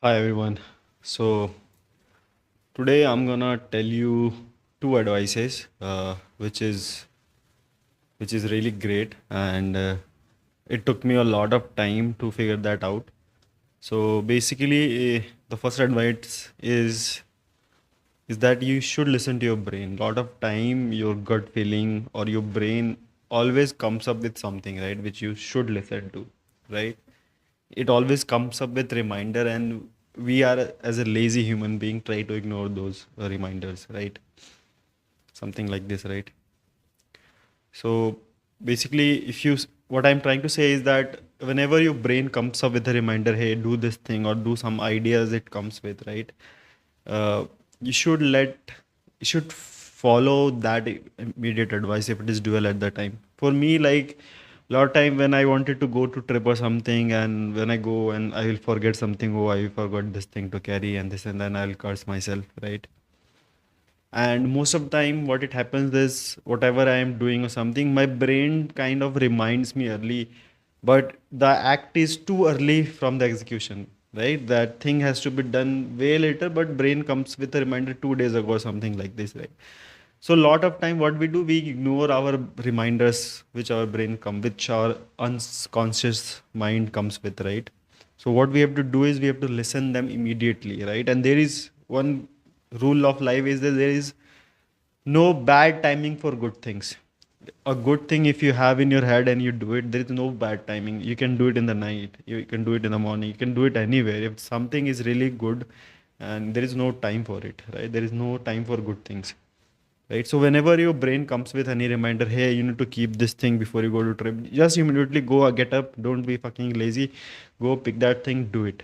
Hi everyone. So today I'm gonna tell you two advices, which is really great, and it took me a lot of time to figure that out. So basically, the first advice is that you should listen to your brain. A lot of time, your gut feeling or your brain always comes up with something, right, which you should listen to, right? It always comes up with reminder, and we are as a lazy human being try to ignore those reminders, right? Something like this, right? So basically, what I'm trying to say is that whenever your brain comes up with a reminder, hey, do this thing or do some ideas it comes with, right? uh, you should follow that immediate advice if it is dual at the time. For me, like, a lot of time when I wanted to go to trip or something, and when I go and I will forget something, oh, I forgot this thing to carry and this, and then I'll curse myself, right? And most of the time what it happens is, whatever I am doing or something, my brain kind of reminds me early, but the act is too early from the execution, right? That thing has to be done way later, but brain comes with a reminder 2 days ago or something like this, right? So a lot of time what we do, we ignore our reminders which our brain come, which our unconscious mind comes with, right? So what we have to do is we have to listen them immediately, right? And there is one rule of life is that there is no bad timing for good things. A good thing, if you have in your head and you do it, there is no bad timing. You can do it in the night, you can do it in the morning, you can do it anywhere. If something is really good, and there is no time for it, right? There is no time for good things, right? So whenever your brain comes with any reminder, hey, you need to keep this thing before you go to trip, just immediately go, get up, don't be fucking lazy, go pick that thing, do it.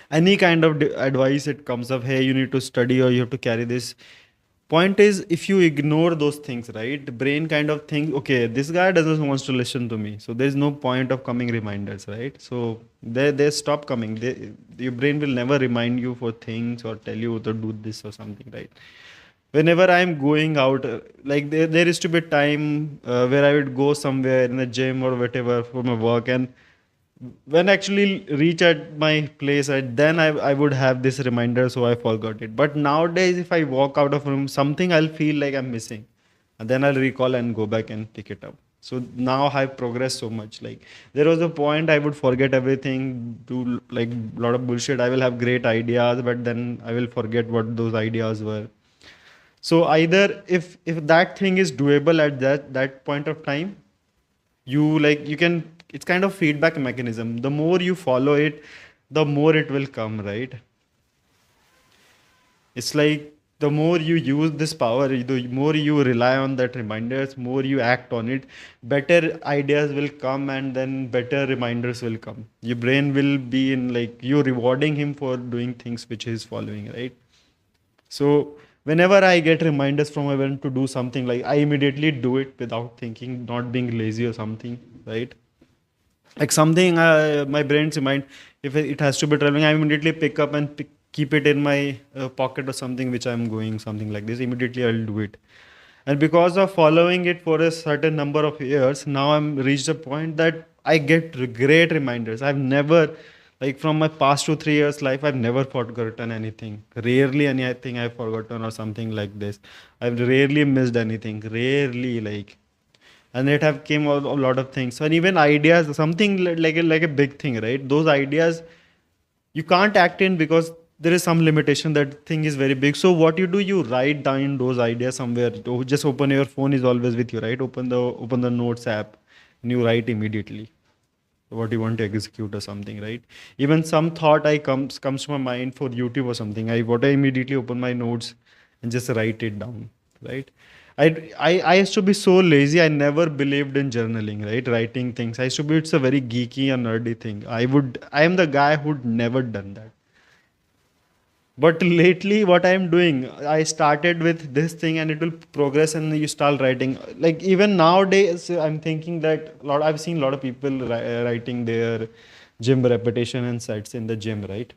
Any kind of advice it comes up, hey, you need to study or you have to carry this. Point is, if you ignore those things, right, the brain kind of think, okay, this guy doesn't wants to listen to me, so there's no point of coming reminders, right? So they stop coming. Your brain will never remind you for things or tell you to do this or something, right? Whenever I'm going out, like there is to be time where I would go somewhere in a gym or whatever for my work, and when actually reach at my place, then I would have this reminder, so I forgot it. But nowadays, if I walk out of room, something I'll feel like I'm missing, and then I'll recall and go back and pick it up. So now I've progressed so much. Like, there was a point I would forget everything, do like a lot of bullshit. I will have great ideas, but then I will forget what those ideas were. So either if that thing is doable at that point of time, you can, it's kind of feedback mechanism. The more you follow it, the more it will come, right? It's like, the more you use this power, the more you rely on that reminders, more you act on it, better ideas will come, and then better reminders will come. Your brain will be in, like, you rewarding him for doing things which he's following, right? So whenever I get reminders from my brain to do something, like, I immediately do it without thinking, not being lazy or something, right? Like something, my brain's mind, if it has to be traveling, I immediately pick up and keep it in my pocket or something which I'm going, something like this, immediately I'll do it. And because of following it for a certain number of years, now I'm reached a point that I get great reminders. I've never, like, from my past 2 3 years life, I've never forgotten anything, rarely anything I've forgotten or something like this. I've rarely missed anything, rarely, like. And it have came out a lot of things, and even ideas, something like a big thing, right? Those ideas you can't act in because there is some limitation, that thing is very big. So what you do, you write down those ideas somewhere. Just open, your phone is always with you, right? Open the notes app, and you write immediately what you want to execute or something, right? Even some thought I comes to my mind for YouTube or something, I immediately open my notes and just write it down, right? I used to be so lazy. I never believed in journaling, right? Writing things. I used to be, it's a very geeky and nerdy thing. I am the guy who'd never done that. But lately, what I'm doing, I started with this thing, and it will progress, and you start writing. Like, even nowadays, I'm thinking that I've seen a lot of people writing their gym repetition and sets in the gym, right?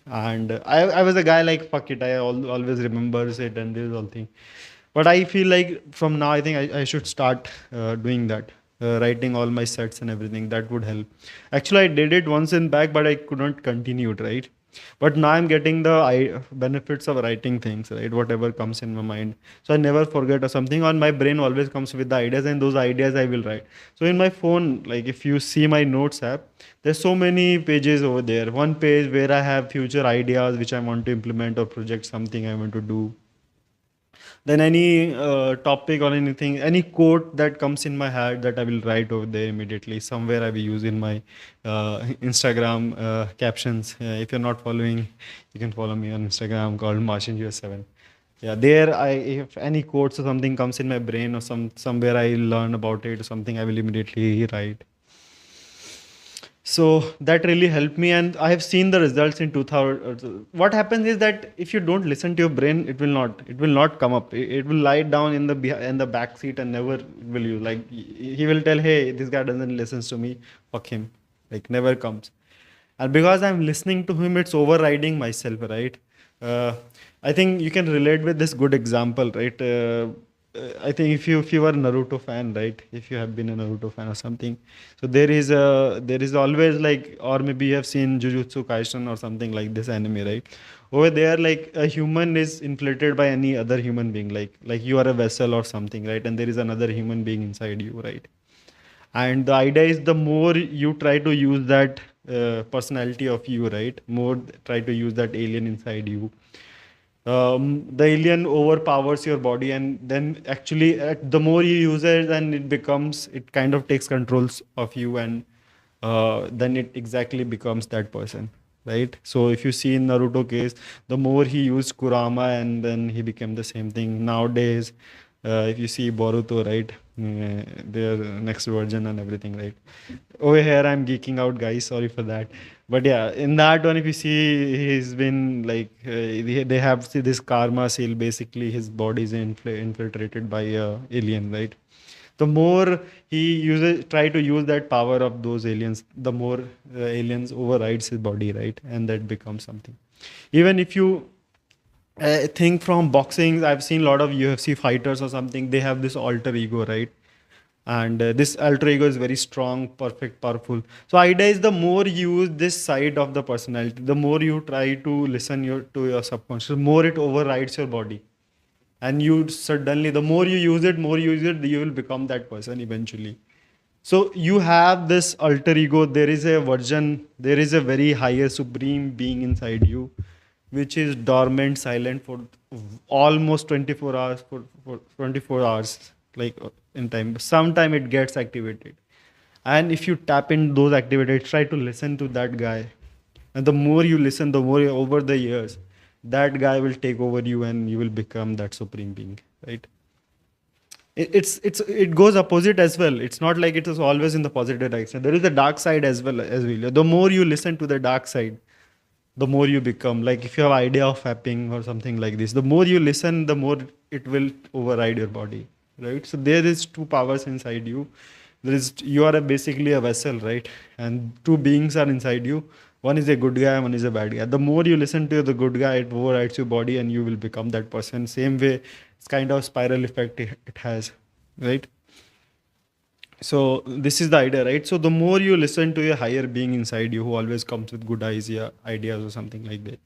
And I was a guy like, fuck it, always remembers it and this whole thing. But I feel like from now, I think I should start doing that. writing all my sets and everything. That would help. Actually, I did it once in back, but I couldn't continue it, right? But now I'm getting the benefits of writing things, right? Whatever comes in my mind. So I never forget or something. On my brain always comes with the ideas, and those ideas I will write. So in my phone, like if you see my notes app, there's so many pages over there. One page where I have future ideas which I want to implement or project something I want to do. Then any topic or anything, any quote that comes in my head, that I will write over there immediately. Somewhere I will use in my Instagram captions. If you're not following, you can follow me on Instagram called MartianGS7. Yeah, there I, if any quotes or something comes in my brain or somewhere I learn about it or something, I will immediately write. So that really helped me, and I have seen the results in 2000. What happens is that if you don't listen to your brain, it will not come up. It will lie down in the in the back seat and never will you, like, he will tell, hey, this guy doesn't listen to me, fuck him, like never comes. And because I'm listening to him, it's overriding myself, right? uh, I think you can relate with this good example, right? I think if you are a Naruto fan, right? If you have been a Naruto fan or something, so there is always, like, or maybe you have seen Jujutsu Kaisen or something like this anime, right? Over there, like, a human is inflated by any other human being, like you are a vessel or something, right? And there is another human being inside you, right? And the idea is, the more you try to use that personality of you, right, more try to use that alien inside you, the alien overpowers your body, and then actually, the more you use it, then it kind of takes controls of you, and then it exactly becomes that person, right? So if you see in Naruto case, the more he used Kurama, and then he became the same thing. Nowadays, if you see Boruto, right, their next version and everything, right? Over here I'm geeking out, guys, sorry for that. But yeah, in that one, if you see, he's been like, they have, see, this karma seal. Basically his body is infiltrated by a alien, right? The more he uses try to use that power of those aliens, the more aliens overrides his body, right? And that becomes something. Even if you think from boxing, I've seen a lot of UFC fighters or something, they have this alter ego, right? And this alter ego is very strong, perfect, powerful. So idea is, the more you use this side of the personality, the more you try to listen to your subconscious, the more it overrides your body. And you suddenly, the more you use it, you will become that person eventually. So you have this alter ego. There is a version, there is a very higher supreme being inside you, which is dormant, silent for almost 24 hours, for 24 hours, like, in time. Sometime it gets activated. And if you tap in those activities, try to listen to that guy. And the more you listen, the more over the years, that guy will take over you, and you will become that supreme being, right? It goes opposite as well. It's not like it is always in the positive direction. There is the dark side as well. The more you listen to the dark side, the more you become. Like, if you have idea of fapping or something like this, the more you listen, the more it will override your body, right? So there is two powers inside you. You are basically a vessel, right? And two beings are inside you. One is a good guy, one is a bad guy. The more you listen to the good guy, it overrides your body, and you will become that person. Same way, it's kind of spiral effect it has, right? So this is the idea, right? So the more you listen to a higher being inside you, who always comes with good ideas or something like that,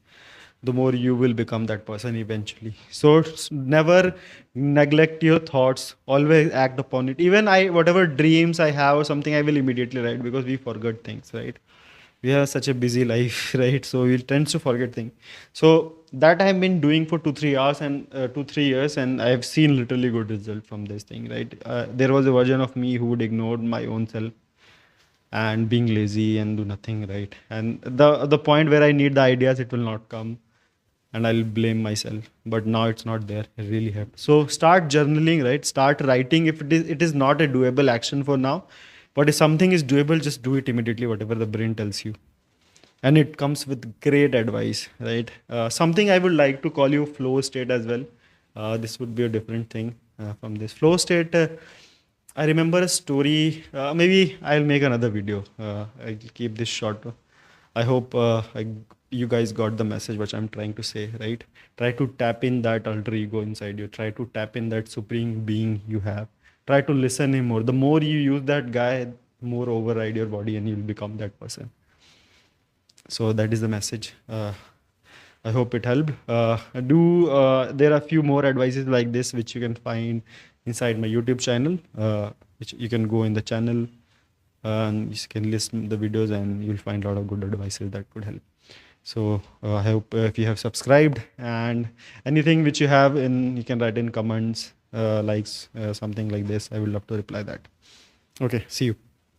the more you will become that person eventually. So never neglect your thoughts, always act upon it. Even whatever dreams I have or something, I will immediately write, because we forget things, right? We have such a busy life, right? So we tend to forget things. So that I've been doing for 2 3 hours, and 2 3 years, and I've seen literally good result from this thing, right? There was a version of me who would ignore my own self and being lazy and do nothing, right? And the point where I need the ideas, it will not come, and I'll blame myself. But now it's not there. It really helped. So start journaling, right? Start writing. If it is not a doable action for now, but if something is doable, just do it immediately, whatever the brain tells you. And it comes with great advice, right? Something I would like to call you flow state as well. This would be a different thing from this flow state. I remember a story. Maybe I'll make another video. I'll keep this short. I hope you guys got the message which I'm trying to say, right? Try to tap in that alter ego inside you. Try to tap in that supreme being you have. try to listen him more. The more you use that guy, more override your body and you'll become that person. So that is the message. I hope it helped. There are a few more advices like this which you can find inside my YouTube channel, which you can go in the channel and you can listen the videos and you'll find a lot of good advices that could help. So I hope if you have subscribed, and anything which you have in, you can write in comments, likes, something like this. I will love to reply that. Okay, see you.